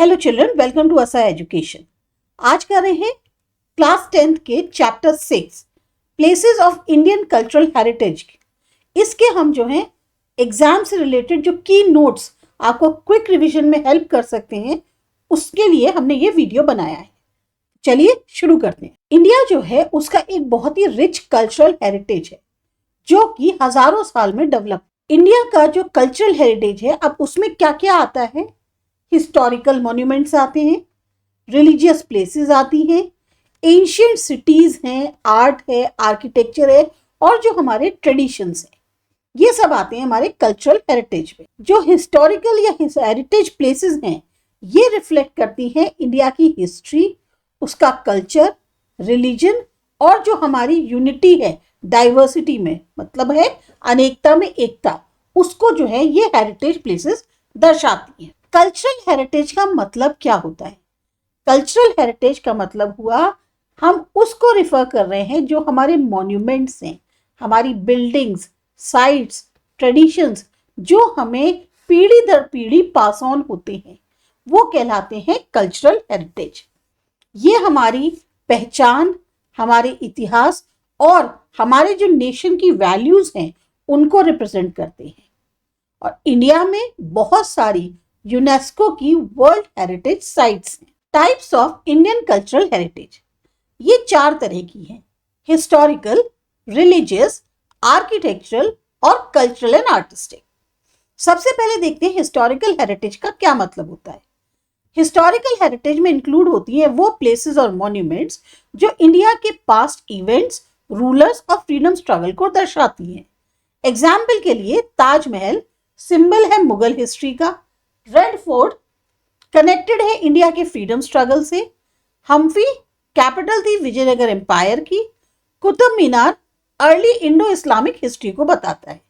Hello children, welcome to असा education. आज कर रहे हैं क्लास 10th के chapter 6 places of Indian cultural heritage. इसके हम जो हैं एग्जाम से रिलेटेड जो की नोट्स आपको क्विक रिवीजन में हेल्प कर सकते हैं, उसके लिए हमने ये वीडियो बनाया है। चलिए शुरू करते हैं। इंडिया जो है उसका एक बहुत ही रिच कल्चरल हेरिटेज है जो कि हजारों साल में डेवलप। इंडिया का जो कल्चरल हेरिटेज है, अब उसमें क्या क्या आता है? हिस्टोरिकल मॉन्यूमेंट्स आते हैं, रिलीजियस प्लेसेस आती हैं, एंशिएंट सिटीज हैं, आर्ट है, आर्किटेक्चर है और जो हमारे ट्रेडिशंस हैं, ये सब आते हैं हमारे कल्चरल हेरिटेज में। जो हिस्टोरिकल या हेरिटेज प्लेसेस हैं, ये रिफ्लेक्ट करती हैं इंडिया की हिस्ट्री, उसका कल्चर, रिलीजन और जो हमारी यूनिटी है डाइवर्सिटी में, मतलब है अनेकता में एकता, उसको जो है ये हेरिटेज प्लेसेस दर्शाती हैं। कल्चरल हेरिटेज का मतलब क्या होता है? कल्चरल हेरिटेज का मतलब हुआ, हम उसको रिफर कर रहे हैं जो हमारे मॉन्यूमेंट्स हैं, हमारी बिल्डिंग्स, साइट्स, ट्रेडिशंस जो हमें पीढ़ी दर पीढ़ी पास ऑन होते हैं, वो कहलाते हैं कल्चरल हेरिटेज। ये हमारी पहचान, हमारे इतिहास और हमारे जो नेशन की वैल्यूज हैं उनको रिप्रेजेंट करते हैं। और इंडिया में बहुत सारी यूनेस्को की वर्ल्ड हेरिटेज साइट्स हैं। Types of Indian cultural heritage, ये 4 तरह की हैं: हिस्टोरिकल, रिलीजियस, आर्किटेक्चरल और कल्चरल एंड आर्टिस्टिक। सबसे पहले देखते हैं हिस्टोरिकल हेरिटेज का क्या मतलब होता है। हिस्टोरिकल हेरिटेज में इंक्लूड होती है वो प्लेसेस और मॉन्यूमेंट्स जो इंडिया के पास्ट इवेंट्स, रूलर्स और फ्रीडम स्ट्रगल को दर्शाती हैं। एग्जाम्पल के लिए ताजमहल सिंबल है मुगल हिस्ट्री का, रेड फोर्ट कनेक्टेड है इंडिया के फ्रीडम स्ट्रगल से, हम्फी कैपिटल थी विजयनगर एम्पायर की, Qutub Minar early Indo Islamic history को बताता है।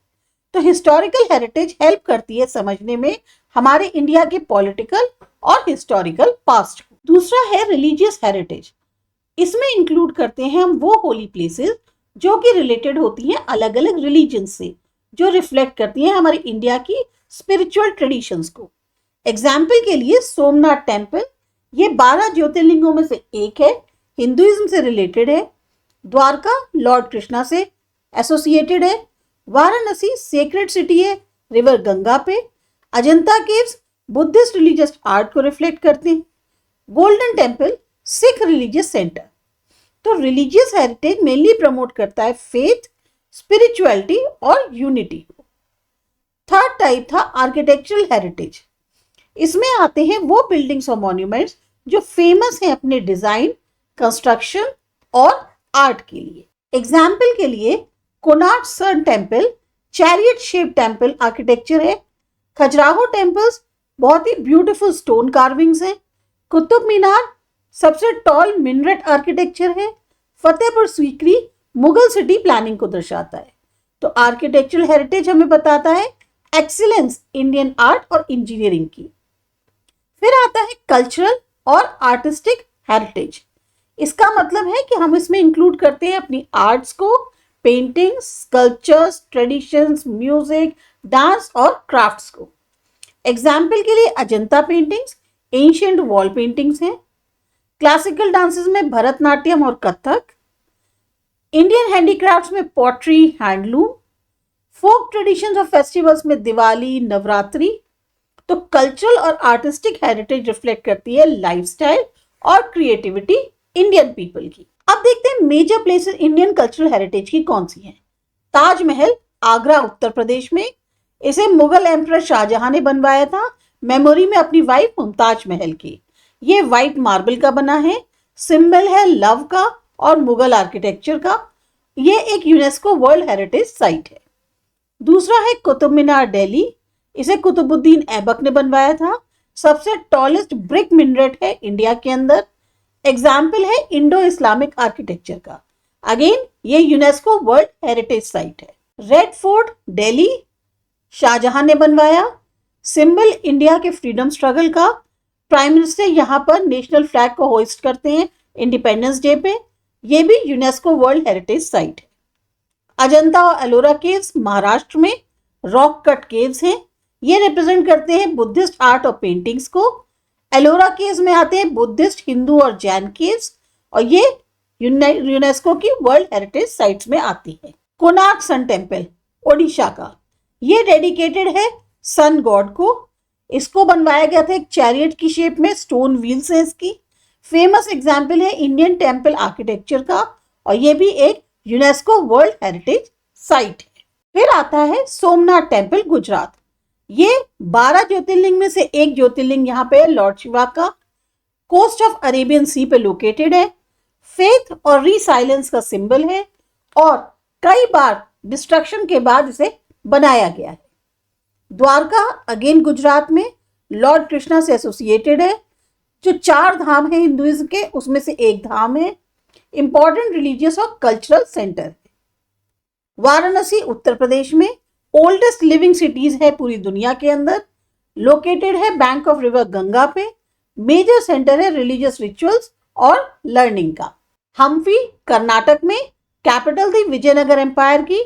तो हिस्टोरिकल हेरिटेज हेल्प करती है समझने में हमारे इंडिया के पॉलिटिकल और हिस्टोरिकल पास्ट को। दूसरा है रिलीजियस हेरिटेज। इसमें इंक्लूड करते हैं हम वो होली प्लेसेस जो कि रिलेटेड होती हैं अलग अलग रिलीजन से, जो रिफ्लेक्ट करती हैं हमारी इंडिया की स्पिरिचुअल ट्रेडिशंस को। एग्जाम्पल के लिए सोमनाथ टेम्पल, ये 12 ज्योतिर्लिंगों में से एक है, हिंदुइज्म से रिलेटेड है। द्वारका लॉर्ड कृष्णा से एसोसिएटेड है। वाराणसी सेक्रेड सिटी है रिवर गंगा पे। Ajanta caves Buddhist religious art को रिफ्लेक्ट करते हैं। Golden temple Sikh religious centre. तो रिलीजियस हेरिटेज मेनली प्रमोट करता है फेथ, स्पिरिचुअलिटी और यूनिटी। थर्ड टाइप था आर्किटेक्चरल हेरिटेज। इसमें आते हैं वो बिल्डिंग्स और मॉन्यूमेंट्स जो फेमस हैं अपने डिजाइन, कंस्ट्रक्शन और आर्ट के लिए। एग्जाम्पल के लिए Konark sun temple chariot shape temple architecture है। खजुराहो टेम्पल्स बहुत ही ब्यूटीफुल स्टोन कार्विंग्स हैं। कुतुब मीनार सबसे टॉल मिनरेट आर्किटेक्चर है। फतेहपुर सीकरी मुगल सिटी प्लानिंग को दर्शाता है। तो आर्किटेक्चरल हेरिटेज हमें बताता है एक्सीलेंस इंडियन आर्ट और इंजीनियरिंग की। फिर आता है कल्चरल और आर्टिस्टिक हेरिटेज। इसका मतलब है कि हम इसमें इंक्लूड करते हैं अपनी आर्ट्स को, paintings, sculptures, traditions, music, dance और क्राफ्ट्स को। एग्जाम्पल के लिए Ajanta paintings ancient wall paintings हैं। क्लासिकल डांसेस में भरतनाट्यम और कथक। इंडियन हैंडीक्राफ्ट्स में पॉटरी, हैंडलूम। फोक ट्रेडिशंस और फेस्टिवल्स में दिवाली, नवरात्रि। तो कल्चरल और आर्टिस्टिक हेरिटेज रिफ्लेक्ट करती है लाइफस्टाइल और क्रिएटिविटी इंडियन पीपल की। अब देखते हैं major places Indian cultural heritage की कौन सी हैं। ताजमहल आगरा उत्तर प्रदेश में, इसे मुगल एम्परर शाहजहां ने बनवाया था मेमोरी में अपनी वाइफ मुमताज महल की। ये व्हाइट मार्बल का बना है, सिंबल है लव का और मुगल आर्किटेक्चर का। ये एक यूनेस्को वर्ल्ड हेरिटेज साइट है। दूसरा है कुतुब मीनार दिल्ली, इसे कुतुबुद्दीन ऐबक ने बनवाया था। सबसे टॉलेस्ट ब्रिक मिनरेट है इंडिया के अंदर। एग्जाम्पल है इंडो इस्लामिक आर्किटेक्चर का। अगेन ये यूनेस्को वर्ल्ड हेरिटेज साइट है। रेड फोर्ट दिल्ली शाहजहां ने बनवाया, सिंबल इंडिया के फ्रीडम स्ट्रगल का। प्राइम मिनिस्टर यहाँ पर नेशनल फ्लैग को होइस्ट करते हैं इंडिपेंडेंस डे पे। ये भी यूनेस्को वर्ल्ड हेरिटेज साइट है। अजंता और एलोरा केव्स महाराष्ट्र में रॉक कट केव्स हैं। ये रिप्रेजेंट करते हैं बुद्धिस्ट आर्ट और पेंटिंग्स को। एलोरा केव्स में आते हैं बुद्धिस्ट, हिंदू और जैन केव्स, और ये यूनेस्को की वर्ल्ड हेरिटेज साइट्स में आती है। कोणार्क सन टेम्पल ओडिशा का, ये डेडिकेटेड है सन गॉड को। इसको बनवाया गया था एक चैरियट की शेप में, स्टोन व्हील्स है इसकी। फेमस एग्जाम्पल है इंडियन टेम्पल आर्किटेक्चर का, और ये भी एक यूनेस्को वर्ल्ड हेरिटेज साइट है। फिर आता है सोमनाथ टेम्पल गुजरात। ये 12 ज्योतिर्लिंग में से एक ज्योतिर्लिंग यहाँ पे लॉर्ड शिवा का, कोस्ट ऑफ अरेबियन सी पे लोकेटेड है, फेथ और रीसाइलेंस का सिंबल है, और कई बार डिस्ट्रक्शन के बाद इसे बनाया गया है। द्वारका अगेन गुजरात में, लॉर्ड कृष्णा से एसोसिएटेड है। जो 4 धाम है हिंदुइज्म के, उसमें से एक धाम है। इंपॉर्टेंट रिलीजियस और कल्चरल सेंटर है। वाराणसी उत्तर प्रदेश में, ओल्डेस्ट लिविंग सिटीज है पूरी दुनिया के अंदर, लोकेटेड है बैंक ऑफ रिवर गंगा पे, मेजर सेंटर है रिलीजियस रिचुअल्स और लर्निंग का। हम्पी कर्नाटक में, कैपिटल थी विजयनगर एम्पायर की,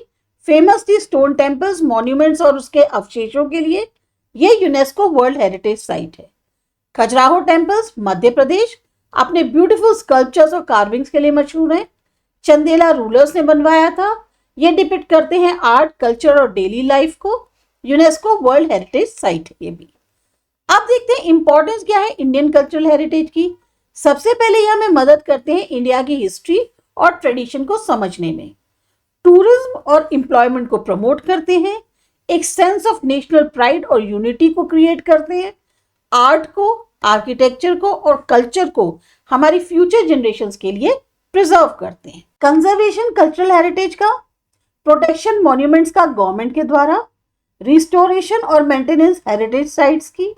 फेमस थी स्टोन टेम्पल्स, मॉन्यूमेंट्स और उसके अवशेषों के लिए। ये यूनेस्को वर्ल्ड हेरिटेज साइट है। खजुराहो टेम्पल्स मध्य प्रदेश अपने ब्यूटीफुल स्कल्पचर्स और कार्विंग्स के लिए मशहूर है। चंदेला रूलर्स ने बनवाया था। ये डिपिक्ट करते हैं आर्ट, कल्चर और डेली लाइफ को। यूनेस्को वर्ल्ड हेरिटेज साइट है ये भी। अब देखते हैं इंपॉर्टेंस क्या है इंडियन कल्चरल हेरिटेज की। सबसे पहले ये हमें मदद करते हैं इंडिया की हिस्ट्री और ट्रेडिशन को समझने में। टूरिज्म और एम्प्लॉयमेंट को प्रमोट करते हैं, एक सेंस ऑफ नेशनल प्राइड और यूनिटी को क्रिएट करते हैं, आर्ट को, आर्किटेक्चर को और कल्चर को हमारी फ्यूचर जनरेशंस के लिए प्रिजर्व करते हैं। कंजर्वेशन कल्चरल हेरिटेज का, प्रोटेक्शन मॉन्यूमेंट्स का गवर्नमेंट के द्वारा, रिस्टोरेशन और मेंटेनेंस हेरिटेज साइट्स की,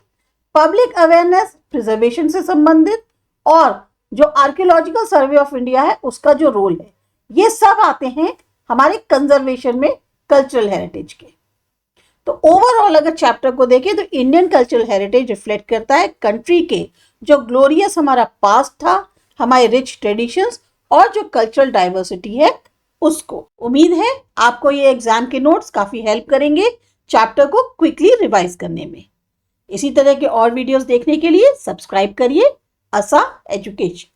पब्लिक अवेयरनेस प्रिजर्वेशन से संबंधित, और जो आर्कियोलॉजिकल सर्वे ऑफ इंडिया है उसका जो रोल है, ये सब आते हैं हमारे कंजर्वेशन में कल्चरल हेरिटेज के। तो ओवरऑल अगर चैप्टर को देखें तो इंडियन कल्चरल हेरिटेज रिफ्लेक्ट करता है कंट्री के जो ग्लोरियस हमारा पास्ट था, हमारे रिच ट्रेडिशंस और जो कल्चरल डाइवर्सिटी है उसको। उम्मीद है आपको ये एग्जाम के नोट्स काफी हेल्प करेंगे चैप्टर को क्विकली रिवाइज करने में। इसी तरह के और वीडियोस देखने के लिए सब्सक्राइब करिए असा एजुकेशन।